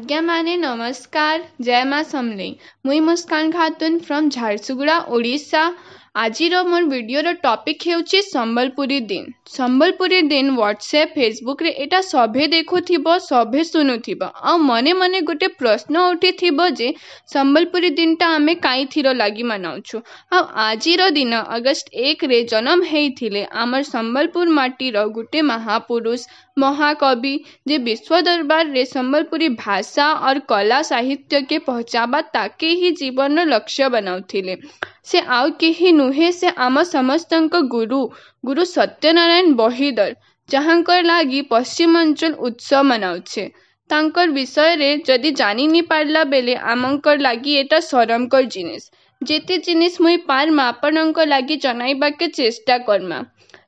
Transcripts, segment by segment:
आज्ञा माने नमस्कार जय माँ समलेई मुई मुस्कान खातून फ्रॉम झारसुगुड़ा ओडिशा। आजिर मोर वीडियोर टॉपिक हेउची संबलपुरी दिन। संबलपुरी दिन व्हाट्सएप फेसबुक रे एटा सभे देखुथिबो सभे सुनुथिबो आ मने मने गोटे प्रश्न उठिथिबो जे संबलपुरी दिनटा आमे काई थिरो लागि मनाउछु। आ आजिर दिन अगस्त 1 रे जन्म हेइथिले आमर संबलपुर माटीर गोटे महापुरुष महाकवि जे विश्व दरबार रे संबलपुरी भाषा और कला साहित्य के पहुंचाबा ताके ही जीवन लक्ष्य बनाउथिले। से आउ केही नुहे से आम समस्तंक गुरु सत्यनारायण बहिदर जहाँकर लागी पश्चिमांचल उत्सव मनाउछे। तांकर विषय रे जदि जानी नी पारला बेले आमंकर लागी एटा सरमकर जिनिस जेते जिनिस मुई पारमा आपनंकर लागी जनाइबा के चेष्टा करमा।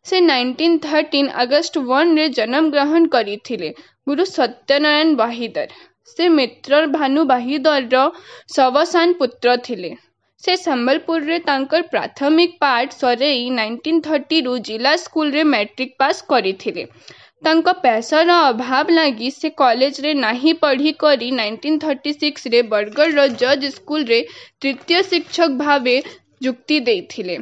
से 1913 अगस्त 1 रे जन्म ग्रहण करिथिले गुरु सत्यनारायण बहिदर। से मित्र भानु बहिदर रो सवसान पुत्र थिले। से संबलपुर रे तांकर प्राथमिक पाठ सरेई 1930 रु जिला स्कूल रे मैट्रिक पास करिथिले। तांको पैसार अभाव लागी से कॉलेज रे नाही पढ़ी करी 1936 रे बरगढ़ रो जज स्कूल रे तृतीय शिक्षक भावे जुक्ति देथिले।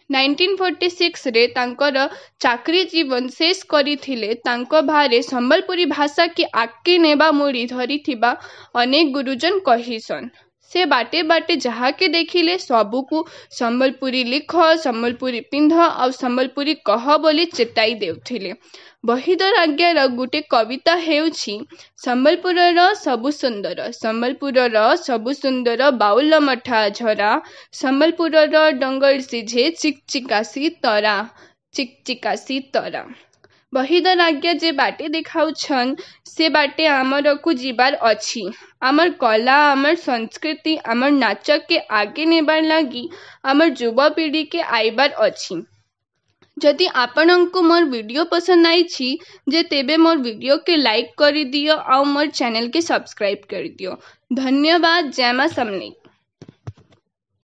1946 रे तांकर चाकरी जीवन शेष करिथिले। तांको भारे संबलपुरी भाषा की आके नेबा मुड़ी धरिथिबा अनेक गुरुजन कहिसन। से बाटे बाटे जहा के देखिले सबुकु संबलपुरी लिख संबलपुरी पिंध और संबलपुरी कह बोली चेताई देउथिले। बहिदर आज्ञार गुटे कविता हेउछि संबलपुरर सबु सुंदर संबलपुरर सबु सुंदर बाउल मठा झरा संबलपुरर डंगर सिझे चिकचिकासी तरा। बहिदर आज्ञा जे बाटे देखाउछन से बाटे आमर को जीवार अछि। आमर कला आमर संस्कृति आमर नाच के आगे नेबार लागी आमर युवा पीढ़ी के आइबार अछि। जदि आपनंको मोर वीडियो पसंद आइछि जे तेबे मोर वीडियो के लाइक करि दियो और मोर चैनल के सब्सक्राइब कर दियो। धन्यवाद। जय मां समलेई।